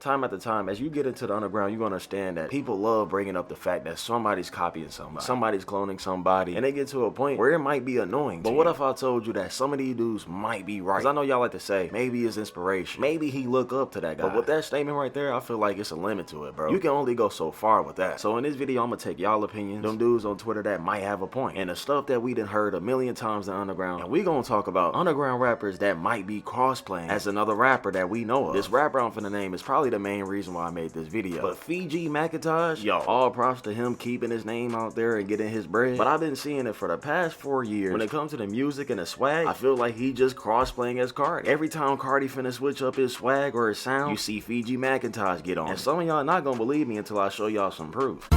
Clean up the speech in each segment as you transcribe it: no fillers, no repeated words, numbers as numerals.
time after time, as you get into the underground, you understand that people love bringing up the fact that somebody's copying somebody, somebody's cloning somebody, and they get to a point where it might be annoying. But what if I told you that some of these dudes might be right? Because I know y'all like to say, maybe it's inspiration, maybe he look up to that guy. But with that statement right there, I feel like it's a limit to it, bro. You can only go so far with that. So in this video, I'm gonna take y'all opinions, them dudes on Twitter that might have a point, and the stuff that we done heard a million times in the underground. And we gonna talk about underground rappers that might be cosplaying as another rapper that we know of. This rapper I'm finna name is probably the main reason why I made this video. But Fiji McIntosh, yo, all props to him keeping his name out there and getting his bread. But I've been seeing it for the past 4 years. When it comes to the music and the swag, I feel like he just cross-playing as Carti. Every time Carti finna switch up his swag or his sound, you see Fiji McIntosh get on. And some of y'all not gonna believe me until I show y'all some proof.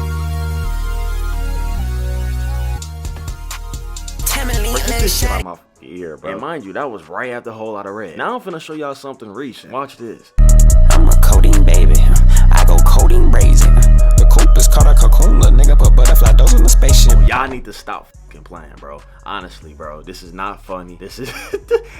Get this shit out my ear, bro. And mind you, that was right after Whole Lotta Red. Now I'm finna show y'all something recent. Watch this. I'm a codeine baby. I go codeine brazen. The coop is called a cocoon. Little nigga put butterfly doors in the spaceship. Y'all need to stop playing, bro. Honestly, bro, this is not funny. This is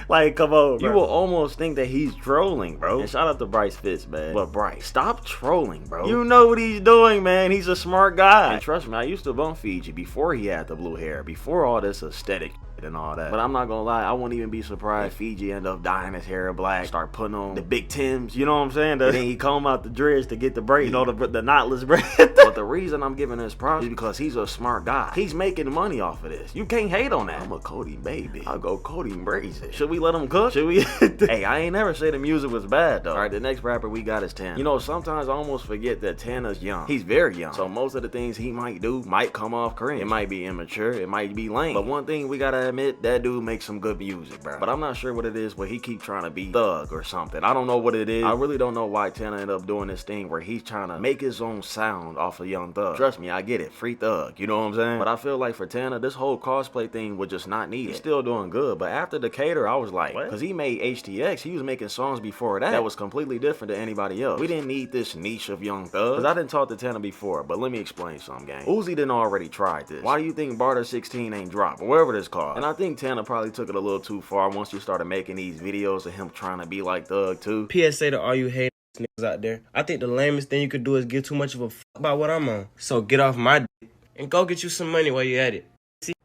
like, come on, bro. You will almost think that he's trolling, bro. And shout out to Bryce Fitz, man. But Bryce, stop trolling, bro. You know what he's doing, man. He's a smart guy. And trust me, I used to bump Fiji before he had the blue hair, before all this aesthetic and all that. But I'm not gonna lie, I wouldn't even be surprised if Fiji end up dyeing his hair black, start putting on the big Tims, you know what I'm saying? And then he comb out the dreads to get the braid, you know, the knotless braid. But the reason I'm giving this props is because he's a smart guy. He's making money off of this. You can't hate on that. I'm a Cody baby. I'll go Cody brazen. Should we let him cook? Should we? Hey, I ain't never say the music was bad though. All right, the next rapper we got is Tana. You know, sometimes I almost forget that Tana's young. He's very young. So most of the things he might do might come off cringe. It might be immature. It might be lame. But one thing we gotta admit, that dude makes some good music, bro. But I'm not sure what it is where he keep trying to be thug or something. I don't know what it is. I really don't know why Tana ended up doing this thing where he's trying to make his own sound off of Young Thug. Trust me, I get it. Free thug. You know what I'm saying? But I feel like for Tana, this whole cosplay thing was just not needed. He's still doing good. But after Decatur, I was like, what? Because he made HTX. He was making songs before that was completely different than anybody else. We didn't need this niche of Young Thug. Because I didn't talk to Tana before, but let me explain something, gang. Uzi didn't already try this. Why do you think Barter 16 ain't dropped? Or whatever this called. And I think Tana probably took it a little too far once you started making these videos of him trying to be like Thug too. PSA to all you haters niggas out there. I think the lamest thing you could do is give too much of a fuck about what I'm on. So get off my dick and go get you some money while you at it.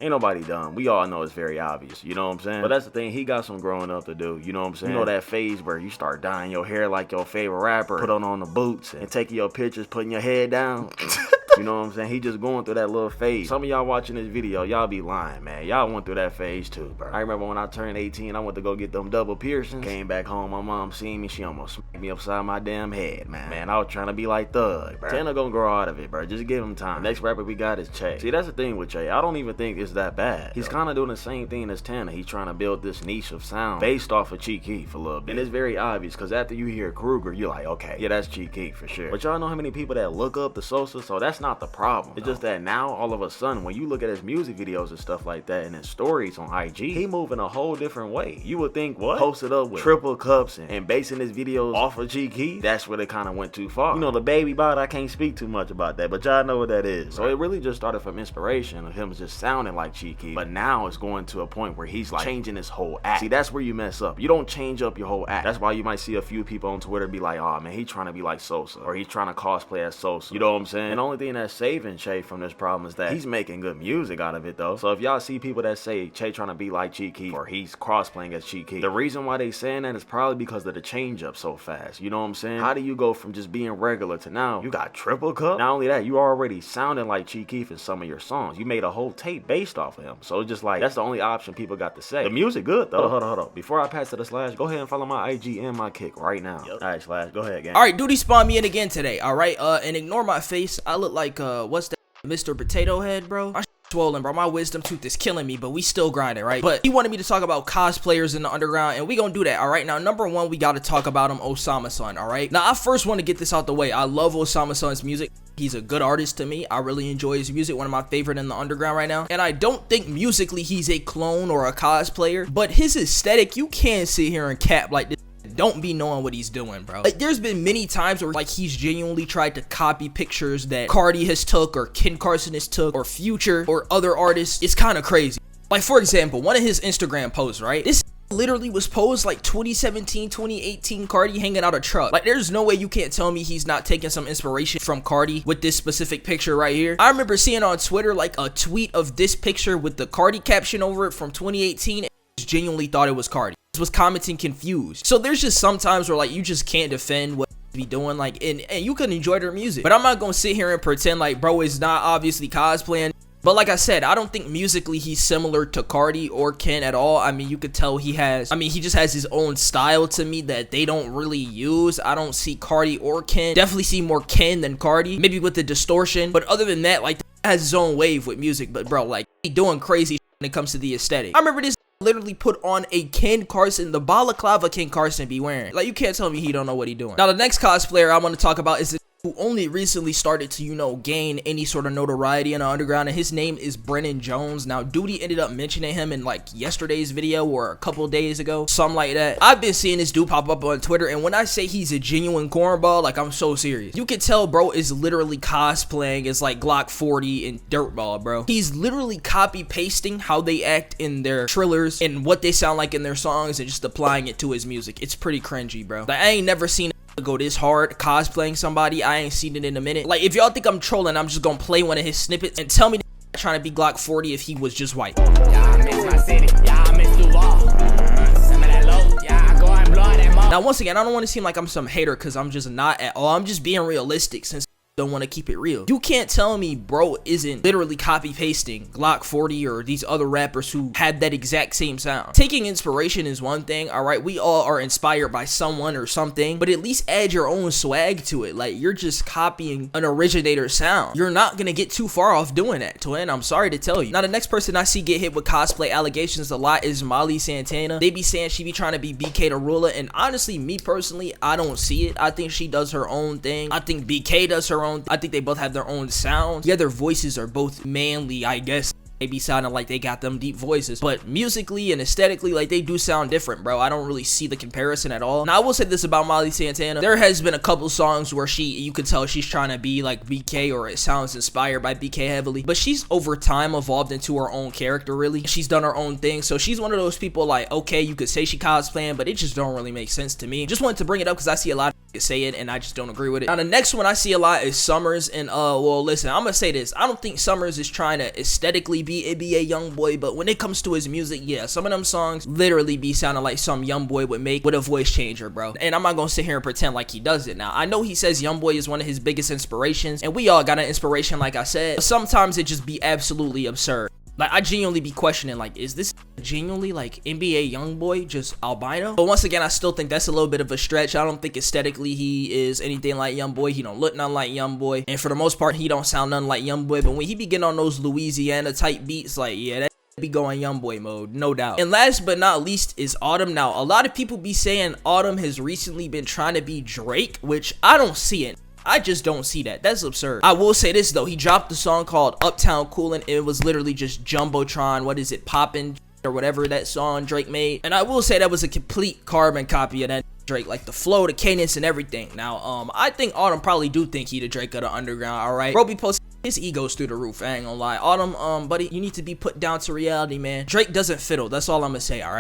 Ain't nobody dumb. We all know it's very obvious. You know what I'm saying? But that's the thing. He got some growing up to do. You know what I'm saying? You know that phase where you start dyeing your hair like your favorite rapper, put on the boots and taking your pictures, putting your head down. You know what I'm saying? He just going through that little phase. Some of y'all watching this video, y'all be lying, man. Y'all went through that phase too, bro. I remember when I turned 18, I went to go get them double piercings. Came back home, my mom seen me. She almost smacked me upside my damn head, man. Man, I was trying to be like Thug, bro. Tana gonna grow out of it, bro. Just give him time. The next rapper we got is Chay. See, that's the thing with Chay. I don't even think it's that bad. He's kind of doing the same thing as Tana. He's trying to build this niche of sound based off of Keef a little bit. And it's very obvious because after you hear Kruger, you're like, okay, yeah, that's Keef for sure. But y'all know how many people that look up the Sosa, so that's not the problem. It's just that now, all of a sudden, when you look at his music videos and stuff like that and his stories on IG, he moving a whole different way. You would think, what? Posted up with triple cups and basing his videos off of Keef, that's where they kind of went too far. You know, the baby bot, I can't speak too much about that, but y'all know what that is. So it really just started from inspiration of him just sounding like Keef, but now it's going to a point where he's like changing his whole act. See, that's where you mess up. You don't change up your whole act. That's why you might see a few people on Twitter be like, oh man, he's trying to be like Sosa, or he's trying to cosplay as Sosa. You know what I'm saying? And the only thing that's saving Chay from this problem is that he's making good music out of it though. So if y'all see people that say Chay trying to be like Keef or he's cross-playing as Keef, the reason why they saying that is probably because of the change up so fast. You know what I'm saying? How do you go from just being regular to now you got triple cup? Not only that, you already sounding like Keef in some of your songs. You made a whole tape based off of him. So it's just like, that's the only option people got to say. The music good though. Hold on. Before I pass to the Slash, go ahead and follow my IG and my kick right now. Yep. All right, Slash, go ahead, gang. All right, Dutie spawned me in again today. All right, and ignore my face. I look like what's that, Mr. Potato Head, bro? My swollen, bro. My wisdom tooth is killing me, but we still grinding, right? But he wanted me to talk about cosplayers in the underground, and we gonna do that. All right, now number one, we gotta talk about him, Osama Son. All right, now I first want to get this out the way. I love Osama Son's music. He's a good artist to me. I really enjoy his music. One of my favorite in the underground right now. And I don't think musically he's a clone or a cosplayer, but his aesthetic, you can't sit here and cap like this. Don't be knowing what he's doing, bro. Like, there's been many times where like he's genuinely tried to copy pictures that Carti has took or Ken Carson has took or Future or other artists. It's kind of crazy. Like, for example, one of his Instagram posts, right? This literally was posed like 2017, 2018 Carti hanging out a truck. Like, there's no way you can't tell me he's not taking some inspiration from Carti with this specific picture right here. I remember seeing on Twitter like a tweet of this picture with the Carti caption over it from 2018, and I genuinely thought it was Carti. Was commenting confused. So there's just some times where like you just can't defend what be doing, like, and you can enjoy their music, but I'm not gonna sit here and pretend like bro is not obviously cosplaying. But like I said, I don't think musically he's similar to Carti or Ken at all. I mean, you could tell he just has his own style to me that they don't really use. I don't see Carti or Ken. Definitely see more Ken than Carti, maybe with the distortion. But other than that, like, has his own wave with music. But bro, like, he doing crazy shit when it comes to the aesthetic. I remember this literally put on a Ken Carson, the balaclava Ken Carson be wearing. Like, you can't tell me he don't know what he doing. Now, the next cosplayer I want to talk about is who only recently started to, you know, gain any sort of notoriety in the underground, and his name is Brennan Jones. Now, Dutie ended up mentioning him in like yesterday's video or a couple days ago, something like that. I've been seeing this dude pop up on Twitter, and when I say he's a genuine cornball, like, I'm so serious. You can tell bro is literally cosplaying as like Glock 40 and Dirtball, bro. He's literally copy pasting how they act in their trillers and what they sound like in their songs and just applying it to his music. It's pretty cringy, bro. Like, I ain't never seen go this hard cosplaying somebody. I ain't seen it in a minute. Like, if y'all think I'm trolling, I'm just gonna play one of his snippets and tell me trying to be Glock 40 if he was just white. Now, once again, I don't want to seem like I'm some hater, because I'm just not at all. I'm just being realistic since don't want to keep it real. You can't tell me bro isn't literally copy pasting Glock 40 or these other rappers who had that exact same sound. Taking inspiration is one thing, all right, we all are inspired by someone or something, but at least add your own swag to it. Like, you're just copying an originator sound. You're not gonna get too far off doing that, twin. I'm sorry to tell you. Now, the next person I see get hit with cosplay allegations a lot is Santana. They be saying she be trying to be BK the ruler, and honestly, me personally, I don't see it. I think she does her own thing. I think BK does her own. I think they both have their own sounds. Yeah, their voices are both manly, I guess. They be sounding like they got them deep voices, but musically and aesthetically, like, they do sound different, bro. I don't really see the comparison at all. Now, I will say this about Santana. There has been a couple songs where you could tell she's trying to be like BK, or it sounds inspired by BK heavily, but she's over time evolved into her own character, really. She's done her own thing, so she's one of those people like, okay, you could say she cosplaying, but it just don't really make sense to me. Just wanted to bring it up because I see a lot of say it and I just don't agree with it. Now, the next one I see a lot is Summers, and well, listen, I'm gonna say this. I don't think Summers is trying to aesthetically be NBA YoungBoy, but when it comes to his music, yeah, some of them songs literally be sounding like some YoungBoy would make with a voice changer, bro. And I'm not gonna sit here and pretend like he does it. Now, I know he says YoungBoy is one of his biggest inspirations, and we all got an inspiration, like I said, but sometimes it just be absolutely absurd. Like, I genuinely be questioning, like, is this genuinely like NBA YoungBoy, just albino? But once again, I still think that's a little bit of a stretch. I don't think aesthetically he is anything like YoungBoy. He don't look nothing like YoungBoy, and for the most part, he don't sound nothing like YoungBoy. But when he be getting on those Louisiana type beats, like, yeah, that be going YoungBoy mode, no doubt. And last but not least is Autumn. Now, a lot of people be saying Autumn has recently been trying to be Drake, which I don't see it. I just don't see that. That's absurd. I will say this though, he dropped a song called Uptown Coolin'. It was literally just Jumbotron, what is it, Poppin' or whatever that song Drake made. And I will say that was a complete carbon copy of that Drake, like the flow, the cadence, and everything. Now, I think Autumn probably do think he the Drake of the underground, alright? Bro be posting his ego's through the roof, I ain't gonna lie. Autumn, buddy, you need to be put down to reality, man. Drake doesn't fiddle, that's all I'm gonna say, alright?